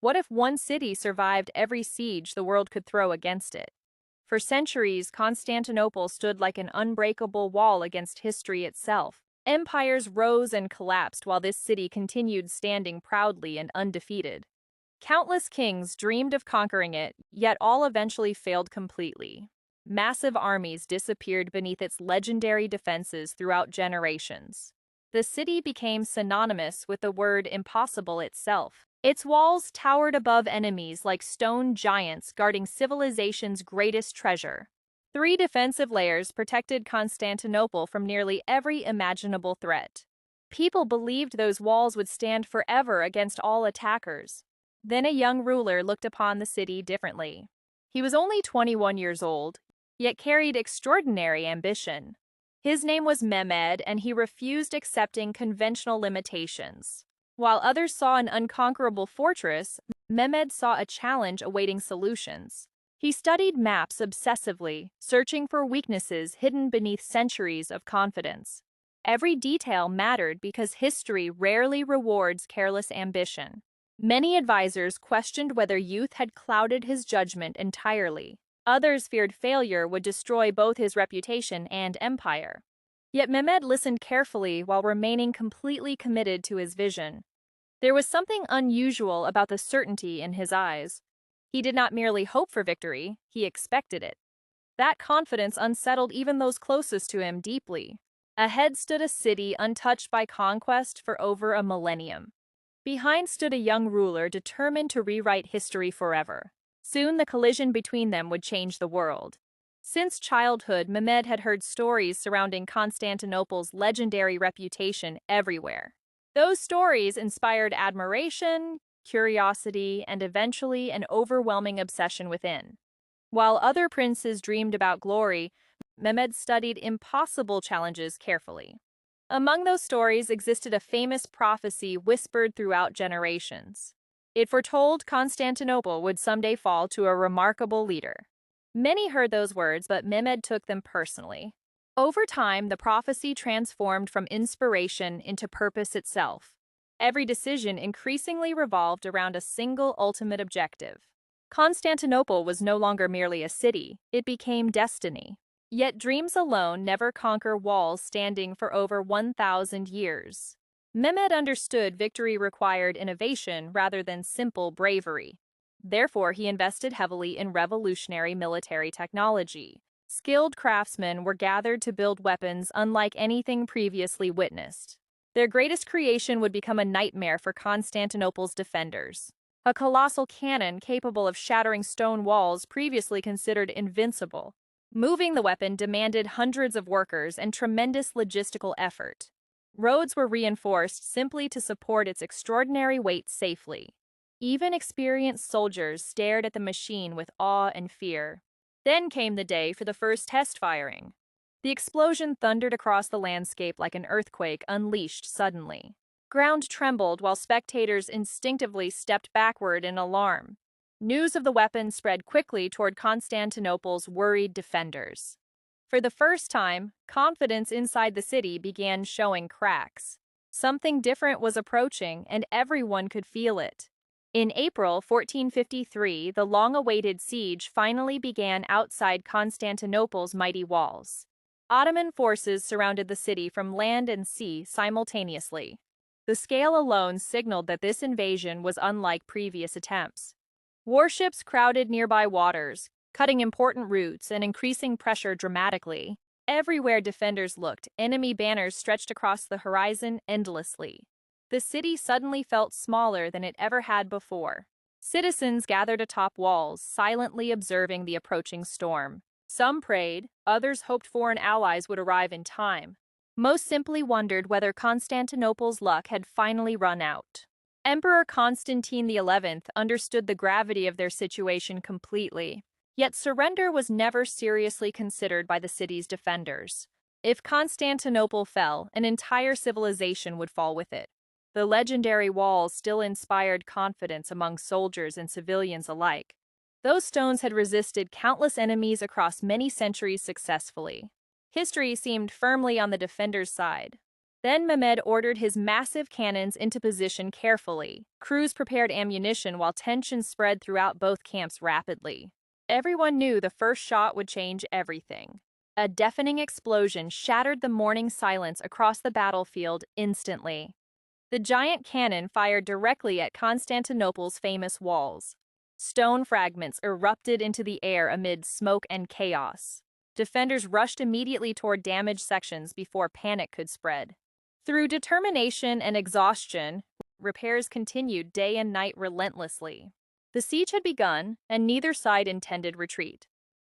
What if one city survived every siege the world could throw against it? For centuries, Constantinople stood like an unbreakable wall against history itself. Empires rose and collapsed while this city continued standing proudly and undefeated. Countless kings dreamed of conquering it, yet all eventually failed completely. Massive armies disappeared beneath its legendary defenses throughout generations. The city became synonymous with the word impossible itself. Its walls towered above enemies like stone giants guarding civilization's greatest treasure. Three defensive layers protected Constantinople from nearly every imaginable threat. People believed those walls would stand forever against all attackers. Then a young ruler looked upon the city differently. He was only 21 years old, yet carried extraordinary ambition. His name was Mehmed, and he refused accepting conventional limitations. While others saw an unconquerable fortress, Mehmed saw a challenge awaiting solutions. He studied maps obsessively, searching for weaknesses hidden beneath centuries of confidence. Every detail mattered because history rarely rewards careless ambition. Many advisors questioned whether youth had clouded his judgment entirely. Others feared failure would destroy both his reputation and empire. Yet Mehmed listened carefully while remaining completely committed to his vision. There was something unusual about the certainty in his eyes. He did not merely hope for victory, he expected it. That confidence unsettled even those closest to him deeply. Ahead stood a city untouched by conquest for over a millennium. Behind stood a young ruler determined to rewrite history forever. Soon the collision between them would change the world. Since childhood, Mehmed had heard stories surrounding Constantinople's legendary reputation everywhere. Those stories inspired admiration, curiosity, and eventually an overwhelming obsession within. While other princes dreamed about glory, Mehmed studied impossible challenges carefully. Among those stories existed a famous prophecy whispered throughout generations. It foretold Constantinople would someday fall to a remarkable leader. Many heard those words, but Mehmed took them personally. Over time, the prophecy transformed from inspiration into purpose itself. Every decision increasingly revolved around a single ultimate objective. Constantinople was no longer merely a city, it became destiny. Yet dreams alone never conquer walls standing for over 1,000 years. Mehmed understood victory required innovation rather than simple bravery. Therefore, he invested heavily in revolutionary military technology. Skilled craftsmen were gathered to build weapons unlike anything previously witnessed. Their greatest creation would become a nightmare for Constantinople's defenders. A colossal cannon capable of shattering stone walls previously considered invincible. Moving the weapon demanded hundreds of workers and tremendous logistical effort. Roads were reinforced simply to support its extraordinary weight safely. Even experienced soldiers stared at the machine with awe and fear. Then came the day for the first test firing. The explosion thundered across the landscape like an earthquake unleashed suddenly. Ground trembled while spectators instinctively stepped backward in alarm. News of the weapon spread quickly toward Constantinople's worried defenders. For the first time, confidence inside the city began showing cracks. Something different was approaching, and everyone could feel it. In April 1453, the long-awaited siege finally began outside Constantinople's mighty walls. Ottoman forces surrounded the city from land and sea simultaneously. The scale alone signaled that this invasion was unlike previous attempts. Warships crowded nearby waters, cutting important routes and increasing pressure dramatically. Everywhere defenders looked, enemy banners stretched across the horizon endlessly. The city suddenly felt smaller than it ever had before. Citizens gathered atop walls, silently observing the approaching storm. Some prayed, others hoped foreign allies would arrive in time. Most simply wondered whether Constantinople's luck had finally run out. Emperor Constantine XI understood the gravity of their situation completely. Yet surrender was never seriously considered by the city's defenders. If Constantinople fell, an entire civilization would fall with it. The legendary walls still inspired confidence among soldiers and civilians alike. Those stones had resisted countless enemies across many centuries successfully. History seemed firmly on the defenders' side. Then Mehmed ordered his massive cannons into position carefully. Crews prepared ammunition while tension spread throughout both camps rapidly. Everyone knew the first shot would change everything. A deafening explosion shattered the morning silence across the battlefield instantly. The giant cannon fired directly at Constantinople's famous walls. Stone fragments erupted into the air amid smoke and chaos. Defenders rushed immediately toward damaged sections before panic could spread. Through determination and exhaustion, repairs continued day and night relentlessly. The siege had begun, and neither side intended retreat.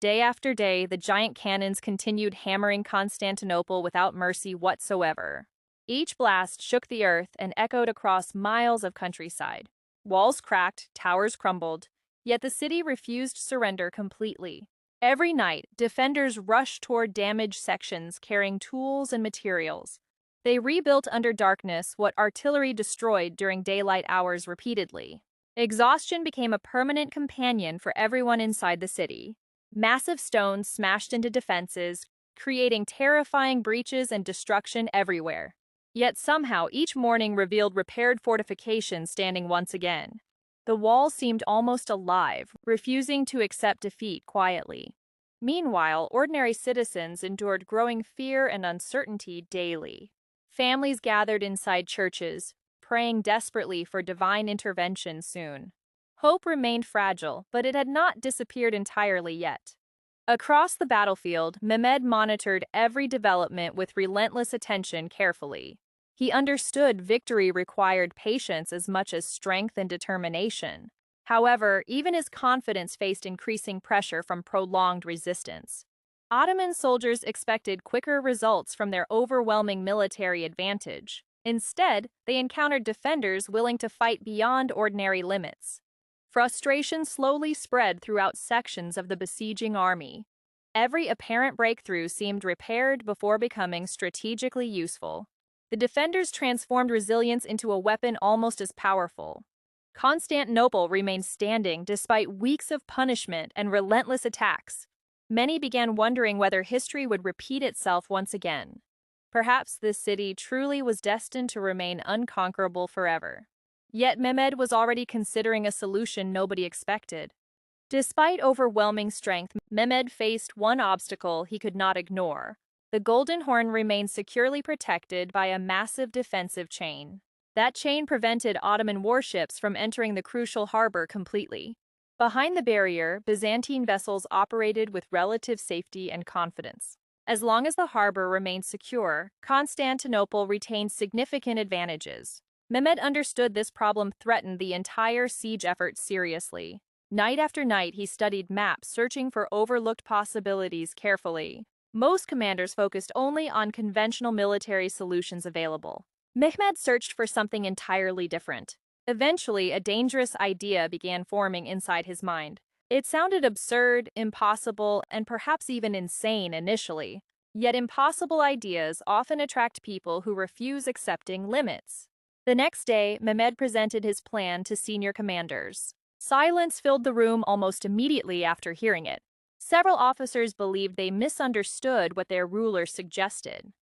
Day after day, the giant cannons continued hammering Constantinople without mercy whatsoever. Each blast shook the earth and echoed across miles of countryside. Walls cracked, towers crumbled, yet the city refused surrender completely. Every night, defenders rushed toward damaged sections carrying tools and materials. They rebuilt under darkness what artillery destroyed during daylight hours repeatedly. Exhaustion became a permanent companion for everyone inside the city. Massive stones smashed into defenses, creating terrifying breaches and destruction everywhere. Yet somehow each morning revealed repaired fortifications standing once again. The walls seemed almost alive, refusing to accept defeat quietly. Meanwhile, ordinary citizens endured growing fear and uncertainty daily. Families gathered inside churches, praying desperately for divine intervention soon. Hope remained fragile, but it had not disappeared entirely yet. Across the battlefield, Mehmed monitored every development with relentless attention carefully. He understood victory required patience as much as strength and determination. However, even his confidence faced increasing pressure from prolonged resistance. Ottoman soldiers expected quicker results from their overwhelming military advantage. Instead, they encountered defenders willing to fight beyond ordinary limits. Frustration slowly spread throughout sections of the besieging army. Every apparent breakthrough seemed repaired before becoming strategically useful. The defenders transformed resilience into a weapon almost as powerful. Constantinople remained standing despite weeks of punishment and relentless attacks. Many began wondering whether history would repeat itself once again. Perhaps this city truly was destined to remain unconquerable forever. Yet Mehmed was already considering a solution nobody expected. Despite overwhelming strength, Mehmed faced one obstacle he could not ignore. The Golden Horn remained securely protected by a massive defensive chain. That chain prevented Ottoman warships from entering the crucial harbor completely. Behind the barrier, Byzantine vessels operated with relative safety and confidence. As long as the harbor remained secure, Constantinople retained significant advantages. Mehmed understood this problem threatened the entire siege effort seriously. Night after night, he studied maps, searching for overlooked possibilities carefully. Most commanders focused only on conventional military solutions available. Mehmed searched for something entirely different. Eventually, a dangerous idea began forming inside his mind. It sounded absurd, impossible, and perhaps even insane initially. Yet impossible ideas often attract people who refuse accepting limits. The next day, Mehmed presented his plan to senior commanders. Silence filled the room almost immediately after hearing it. Several officers believed they misunderstood what their ruler suggested.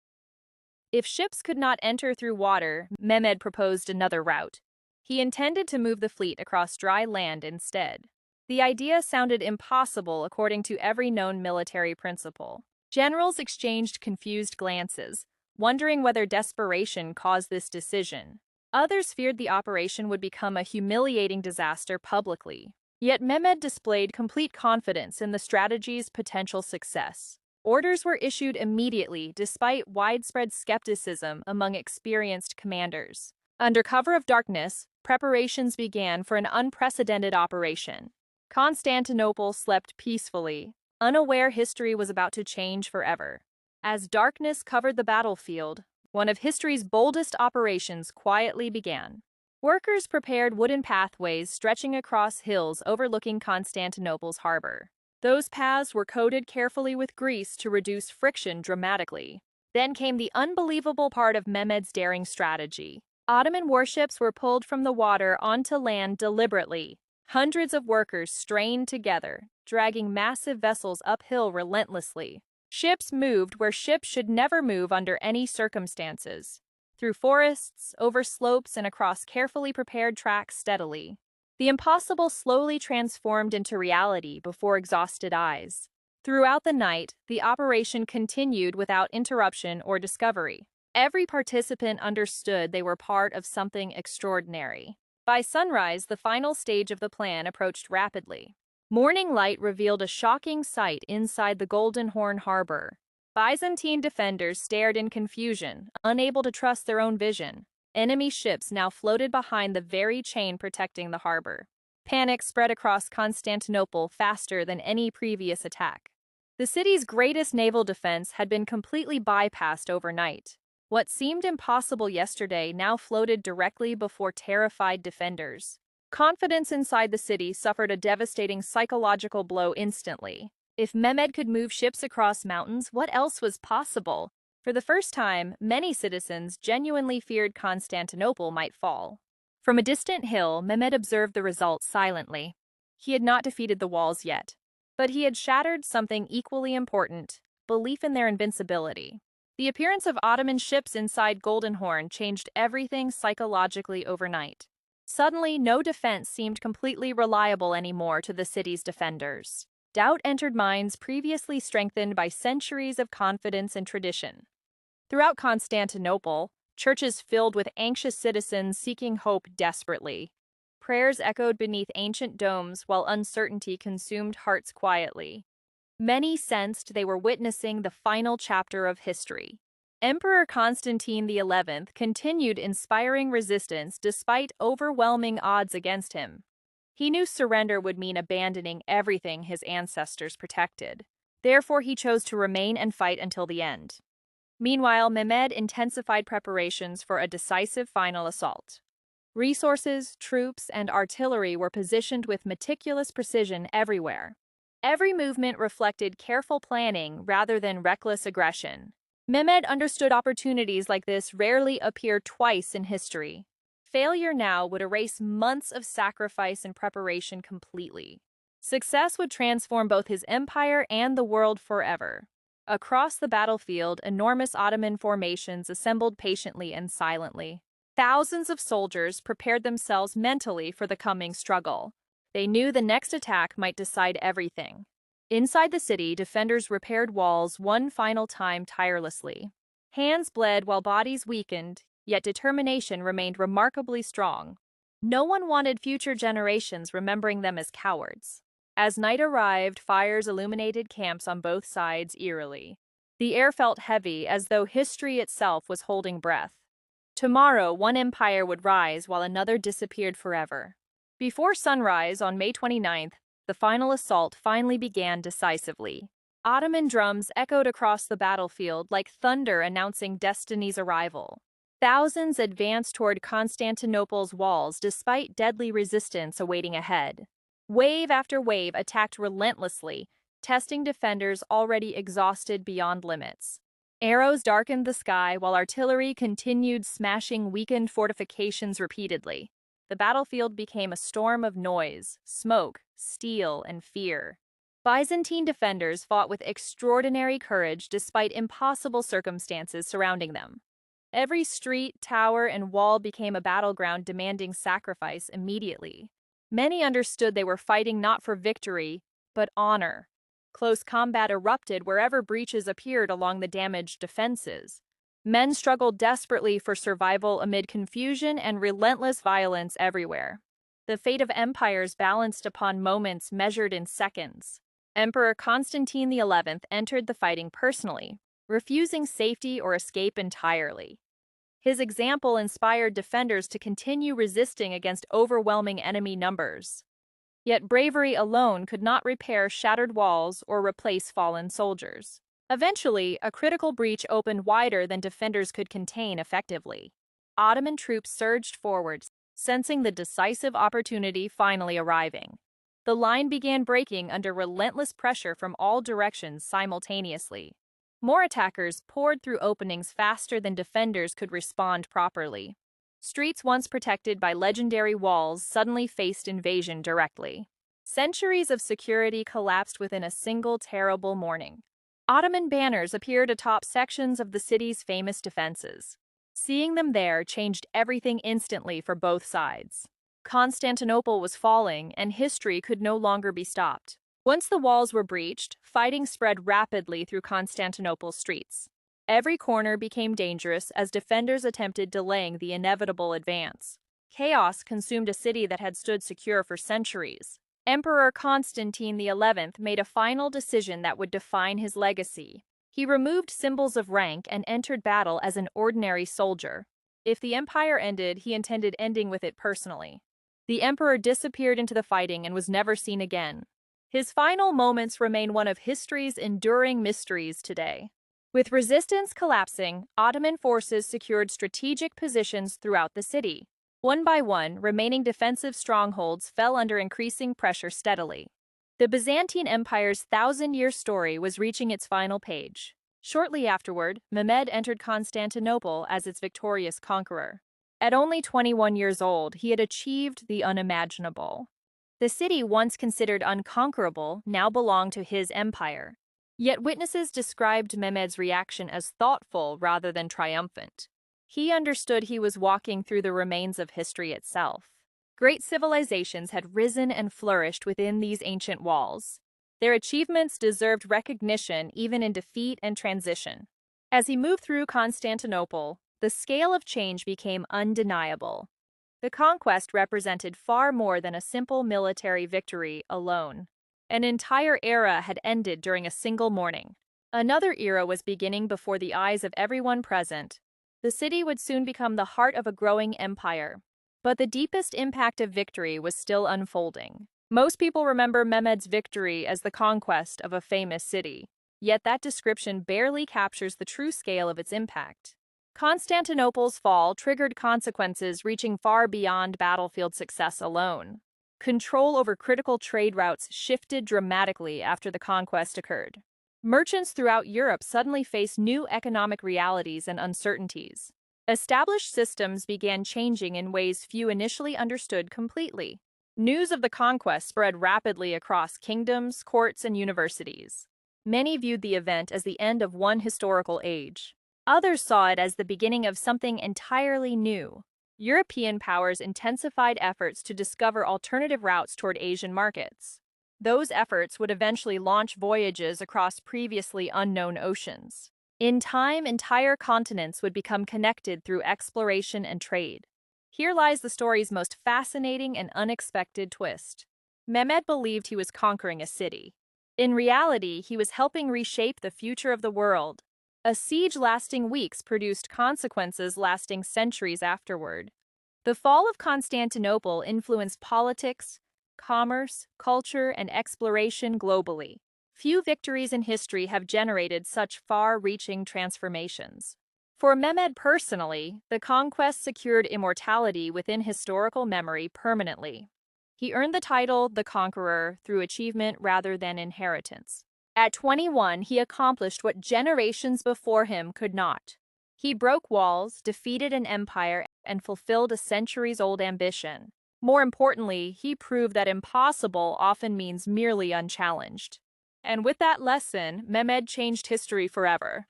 If ships could not enter through water, Mehmed proposed another route. He intended to move the fleet across dry land instead. The idea sounded impossible according to every known military principle. Generals exchanged confused glances, wondering whether desperation caused this decision. Others feared the operation would become a humiliating disaster publicly. Yet Mehmed displayed complete confidence in the strategy's potential success. Orders were issued immediately despite widespread skepticism among experienced commanders. Under cover of darkness, preparations began for an unprecedented operation. Constantinople slept peacefully, unaware history was about to change forever. As darkness covered the battlefield, one of history's boldest operations quietly began. Workers prepared wooden pathways stretching across hills overlooking Constantinople's harbor. Those paths were coated carefully with grease to reduce friction dramatically. Then came the unbelievable part of Mehmed's daring strategy. Ottoman warships were pulled from the water onto land deliberately. Hundreds of workers strained together, dragging massive vessels uphill relentlessly. Ships moved where ships should never move under any circumstances. through forests, over slopes, and across carefully prepared tracks steadily. The impossible slowly transformed into reality before exhausted eyes. Throughout the night, the operation continued without interruption or discovery. Every participant understood they were part of something extraordinary. By sunrise, the final stage of the plan approached rapidly. Morning light revealed a shocking sight inside the Golden Horn harbor. Byzantine defenders stared in confusion, unable to trust their own vision. Enemy ships now floated behind the very chain protecting the harbor. Panic spread across Constantinople faster than any previous attack. The city's greatest naval defense had been completely bypassed overnight. What seemed impossible yesterday now floated directly before terrified defenders. Confidence inside the city suffered a devastating psychological blow instantly. If Mehmed could move ships across mountains, what else was possible? For the first time, many citizens genuinely feared Constantinople might fall. From a distant hill, Mehmed observed the result silently. He had not defeated the walls yet, but he had shattered something equally important: belief in their invincibility. The appearance of Ottoman ships inside Golden Horn changed everything psychologically overnight. Suddenly, no defense seemed completely reliable anymore to the city's defenders. Doubt entered minds previously strengthened by centuries of confidence and tradition. Throughout Constantinople, churches filled with anxious citizens seeking hope desperately. Prayers echoed beneath ancient domes while uncertainty consumed hearts quietly. Many sensed they were witnessing the final chapter of history. Emperor Constantine XI continued inspiring resistance despite overwhelming odds against him. He knew surrender would mean abandoning everything his ancestors protected. Therefore, he chose to remain and fight until the end. Meanwhile, Mehmed intensified preparations for a decisive final assault. Resources, troops, and artillery were positioned with meticulous precision everywhere. Every movement reflected careful planning rather than reckless aggression. Mehmed understood opportunities like this rarely appear twice in history. Failure now would erase months of sacrifice and preparation completely. Success would transform both his empire and the world forever. Across the battlefield, enormous Ottoman formations assembled patiently and silently. Thousands of soldiers prepared themselves mentally for the coming struggle. They knew the next attack might decide everything. Inside the city, defenders repaired walls one final time tirelessly. Hands bled while bodies weakened, yet determination remained remarkably strong. No one wanted future generations remembering them as cowards. As night arrived, fires illuminated camps on both sides eerily. The air felt heavy, as though history itself was holding breath. Tomorrow, one empire would rise while another disappeared forever. Before sunrise on May 29th, the final assault finally began decisively. Ottoman drums echoed across the battlefield like thunder announcing destiny's arrival. Thousands advanced toward Constantinople's walls despite deadly resistance awaiting ahead. Wave after wave attacked relentlessly, testing defenders already exhausted beyond limits. Arrows darkened the sky while artillery continued smashing weakened fortifications repeatedly. The battlefield became a storm of noise, smoke, steel, and fear. Byzantine defenders fought with extraordinary courage despite impossible circumstances surrounding them. Every street, tower, and wall became a battleground demanding sacrifice immediately. Many understood they were fighting not for victory, but honor. Close combat erupted wherever breaches appeared along the damaged defenses. Men struggled desperately for survival amid confusion and relentless violence everywhere. The fate of empires balanced upon moments measured in seconds. Emperor Constantine XI entered the fighting personally, refusing safety or escape entirely. His example inspired defenders to continue resisting against overwhelming enemy numbers. Yet bravery alone could not repair shattered walls or replace fallen soldiers. Eventually, a critical breach opened wider than defenders could contain effectively. Ottoman troops surged forward, sensing the decisive opportunity finally arriving. The line began breaking under relentless pressure from all directions simultaneously. More attackers poured through openings faster than defenders could respond properly. Streets once protected by legendary walls suddenly faced invasion directly. Centuries of security collapsed within a single terrible morning. Ottoman banners appeared atop sections of the city's famous defenses. Seeing them there changed everything instantly for both sides. Constantinople was falling, and history could no longer be stopped. Once the walls were breached, fighting spread rapidly through Constantinople's streets. Every corner became dangerous as defenders attempted delaying the inevitable advance. Chaos consumed a city that had stood secure for centuries. Emperor Constantine XI made a final decision that would define his legacy. He removed symbols of rank and entered battle as an ordinary soldier. If the empire ended, he intended ending with it personally. The emperor disappeared into the fighting and was never seen again. His final moments remain one of history's enduring mysteries today. With resistance collapsing, Ottoman forces secured strategic positions throughout the city. One by one, remaining defensive strongholds fell under increasing pressure steadily. The Byzantine Empire's thousand-year story was reaching its final page. Shortly afterward, Mehmed entered Constantinople as its victorious conqueror. At only 21 years old, he had achieved the unimaginable. The city, once considered unconquerable, now belonged to his empire. Yet witnesses described Mehmed's reaction as thoughtful rather than triumphant. He understood he was walking through the remains of history itself. Great civilizations had risen and flourished within these ancient walls. Their achievements deserved recognition even in defeat and transition. As he moved through Constantinople, the scale of change became undeniable. The conquest represented far more than a simple military victory alone. An entire era had ended during a single morning. Another era was beginning before the eyes of everyone present. The city would soon become the heart of a growing empire. But the deepest impact of victory was still unfolding. Most people remember Mehmed's victory as the conquest of a famous city. Yet that description barely captures the true scale of its impact. Constantinople's fall triggered consequences reaching far beyond battlefield success alone. Control over critical trade routes shifted dramatically after the conquest occurred. Merchants throughout Europe suddenly faced new economic realities and uncertainties. Established systems began changing in ways few initially understood completely. News of the conquest spread rapidly across kingdoms, courts, and universities. Many viewed the event as the end of one historical age. Others saw it as the beginning of something entirely new. European powers intensified efforts to discover alternative routes toward Asian markets. Those efforts would eventually launch voyages across previously unknown oceans. In time, entire continents would become connected through exploration and trade. Here lies the story's most fascinating and unexpected twist. Mehmed believed he was conquering a city. In reality, he was helping reshape the future of the world. A siege lasting weeks produced consequences lasting centuries afterward. The fall of Constantinople influenced politics, commerce, culture, and exploration globally. Few victories in history have generated such far-reaching transformations. For Mehmed personally, the conquest secured immortality within historical memory permanently. He earned the title the Conqueror through achievement rather than inheritance. At 21, he accomplished what generations before him could not. He broke walls, defeated an empire, and fulfilled a centuries-old ambition. More importantly, he proved that impossible often means merely unchallenged. And with that lesson, Mehmed changed history forever.